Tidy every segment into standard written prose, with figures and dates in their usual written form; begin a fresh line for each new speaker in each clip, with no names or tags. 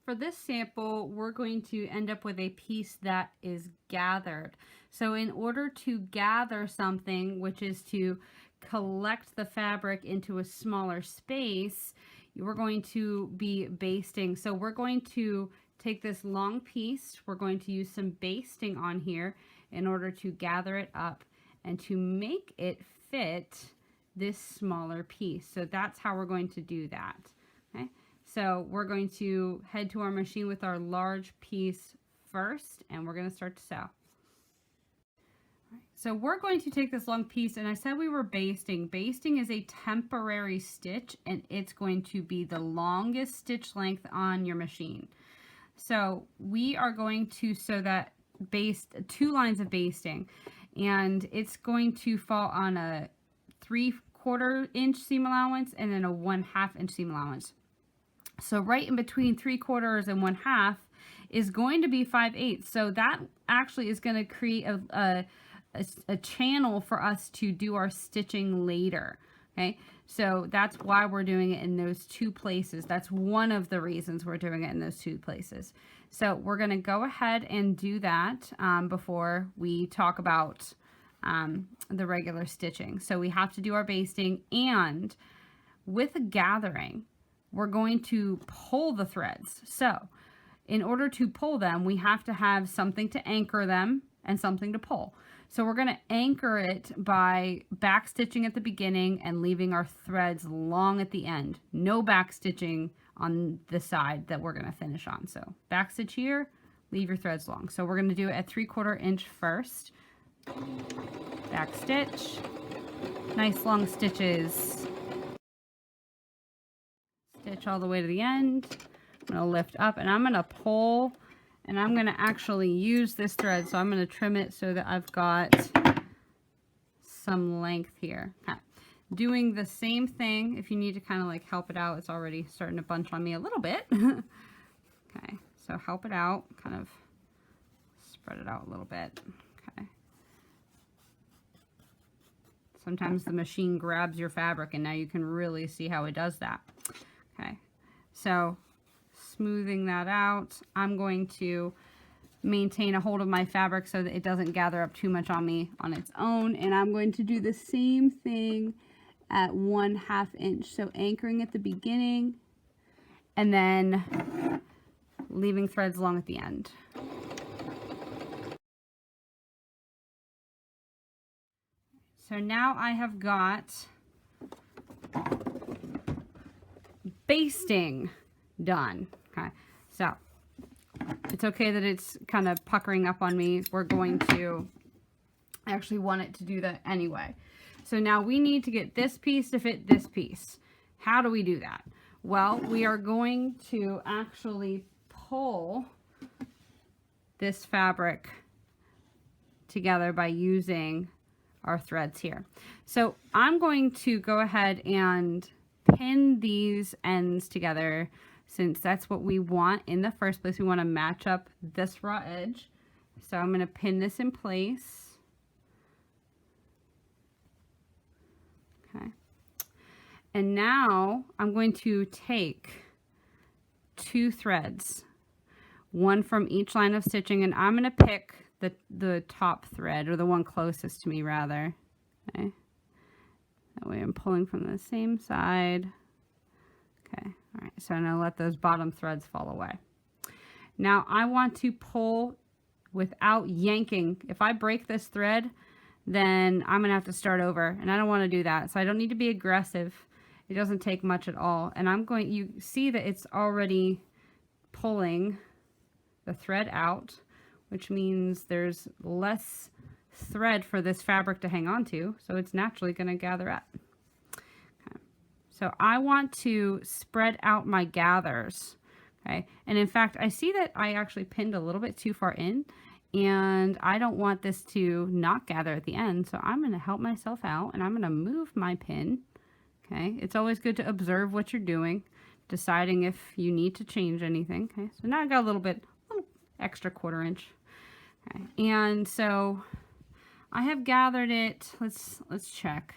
For this sample, we're going to end up with a piece that is gathered. So in order to gather something, which is to collect the fabric into a smaller space, we're going to be basting. So we're going to take this long piece, we're going to use some basting on here in order to gather it up and to make it fit this smaller piece. So that's how we're going to do that. Okay. So we're going to head to our machine with our large piece first, and we're going to start to sew. So we're going to take this long piece, and I said we were basting. Basting is a temporary stitch, and it's going to be the longest stitch length on your machine. So we are going to sew that two lines of basting, and it's going to fall on a 3/4 inch seam allowance and then a 1/2 inch seam allowance. So right in between 3/4 and 1/2 is going to be 5/8. So that actually is going to create a channel for us to do our stitching later. Okay, so that's why we're doing it in those two places. That's one of the reasons we're doing it in those two places. So we're going to go ahead and do that before we talk about the regular stitching. So we have to do our basting, and with a gathering, we're going to pull the threads. So in order to pull them, we have to have something to anchor them and something to pull. So we're going to anchor it by back stitching at the beginning and leaving our threads long at the end. No back stitching on the side that we're going to finish on. So back stitch here, leave your threads long. So we're going to do it at 3/4 inch first. Back stitch, nice long stitches. Stitch all the way to the end. I'm going to lift up and I'm going to pull, and I'm going to actually use this thread. So I'm going to trim it so that I've got some length here. Okay. Doing the same thing. If you need to kind of like help it out, it's already starting to bunch on me a little bit. Okay, so help it out, kind of spread it out a little bit. Okay. Sometimes the machine grabs your fabric, and now you can really see how it does that. Okay, so smoothing that out, I'm going to maintain a hold of my fabric so that it doesn't gather up too much on me on its own, and I'm going to do the same thing at 1/2 inch. So anchoring at the beginning and then leaving threads long at the end. So now I have got basting done. Okay, so it's okay that it's kind of puckering up on me. We're going to actually want it to do that anyway. So now we need to get this piece to fit this piece. How do we do that? Well, we are going to actually pull this fabric together by using our threads here. So I'm going to go ahead and pin these ends together, since that's what we want in the first place. We want to match up this raw edge. So I'm going to pin this in place. Okay. And now I'm going to take 2 threads, one from each line of stitching, and I'm going to pick the top thread, or the one closest to me rather. Okay. That way I'm pulling from the same side. Okay. All right. So I'm going to let those bottom threads fall away. Now I want to pull without yanking. If I break this thread, then I'm going to have to start over, and I don't want to do that. So I don't need to be aggressive. It doesn't take much at all. And you see that it's already pulling the thread out, which means there's less thread for this fabric to hang on to, so it's naturally going to gather up. Okay. So I want to spread out my gathers. Okay, and in fact, I see that I actually pinned a little bit too far in, and I don't want this to not gather at the end, so I'm going to help myself out, and I'm going to move my pin. Okay, it's always good to observe what you're doing, deciding if you need to change anything. Okay, so now I got a little extra 1/4 inch. Okay, and so I have gathered it. Let's check.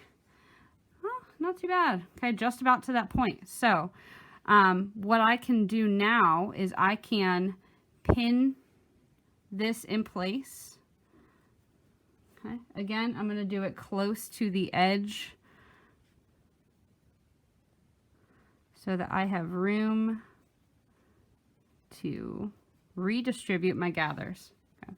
Oh, not too bad. Okay, just about to that point. So What I can do now is I can pin this in place. Okay, again, I'm going to do it close to the edge so that I have room to redistribute my gathers. Okay.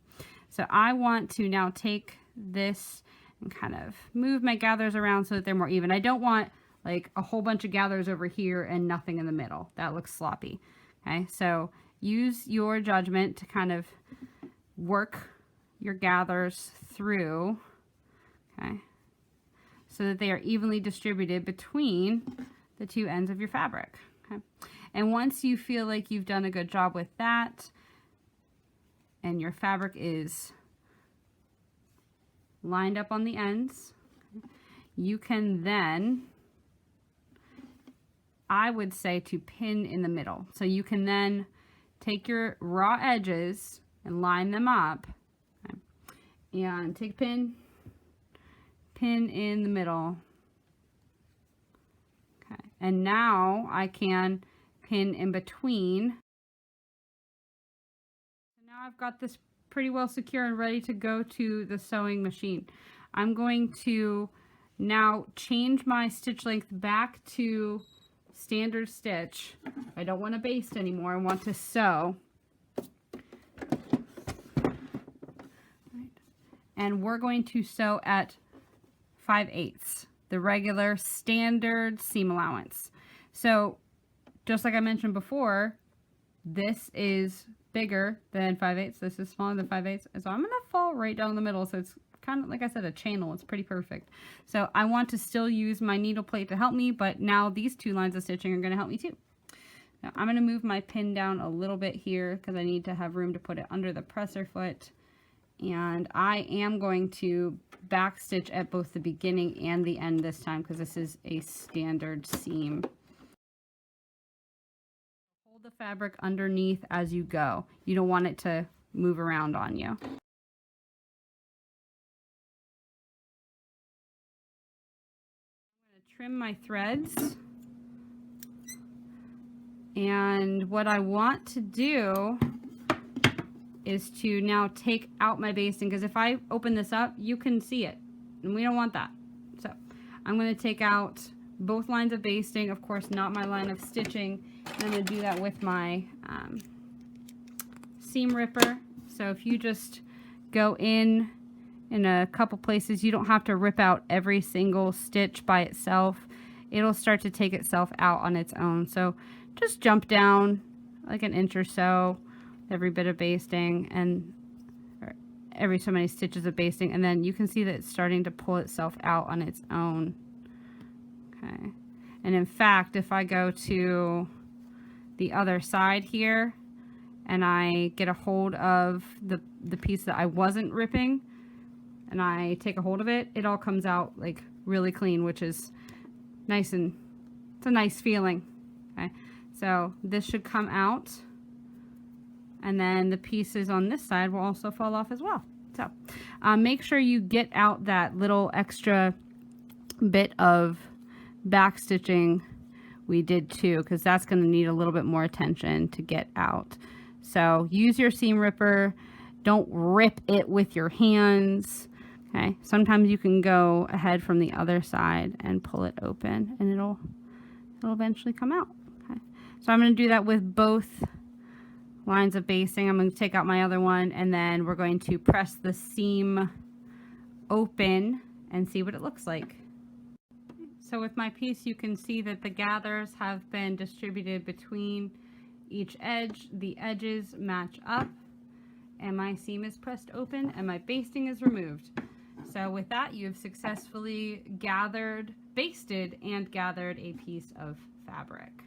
So I want to now take this and kind of move my gathers around so that they're more even. I don't want like a whole bunch of gathers over here and nothing in the middle. That looks sloppy. Okay, so use your judgment to kind of work your gathers through, okay, so that they are evenly distributed between the two ends of your fabric. Okay, and once you feel like you've done a good job with that and your fabric is lined up on the ends, you can then, I would say, to pin in the middle. So you can then take your raw edges and line them up, okay, and take a pin in the middle. Okay, and now I can pin in between. So now I've got this pretty well secure and ready to go to the sewing machine. I'm going to now change my stitch length back to standard stitch. I don't want to baste anymore. I want to sew. And we're going to sew at 5/8, the regular standard seam allowance. So just like I mentioned before, this is bigger than 5/8. This is smaller than 5/8. So I'm going to fall right down the middle. So it's kind of, like I said, a channel. It's pretty perfect. So I want to still use my needle plate to help me, but now these two lines of stitching are going to help me too. Now I'm going to move my pin down a little bit here because I need to have room to put it under the presser foot. And I am going to back stitch at both the beginning and the end this time because this is a standard seam. Hold the fabric underneath as you go. You don't want it to move around on you. I'm going to trim my threads. And what I want to do is to now take out my basting, because if I open this up, you can see it, and we don't want that. So I'm going to take out both lines of basting, of course not my line of stitching, and I'm going to do that with my seam ripper. So if you just go in a couple places, you don't have to rip out every single stitch by itself. It'll start to take itself out on its own. So just jump down like an inch or so, every bit of basting, and every so many stitches of basting, and then you can see that it's starting to pull itself out on its own. Okay, and in fact, if I go to the other side here and I get a hold of the piece that I wasn't ripping and I take a hold of it, it all comes out like really clean, which is nice, and it's a nice feeling. Okay, so this should come out. And then the pieces on this side will also fall off as well. So make sure you get out that little extra bit of back stitching we did too, because that's going to need a little bit more attention to get out. So use your seam ripper. Don't rip it with your hands. Okay. Sometimes you can go ahead from the other side and pull it open, and it'll eventually come out. Okay. So I'm going to do that with both lines of basting. I'm going to take out my other one, and then we're going to press the seam open and see what it looks like. So with my piece, you can see that the gathers have been distributed between each edge. The edges match up, and my seam is pressed open, and my basting is removed. So with that, you have successfully basted and gathered a piece of fabric.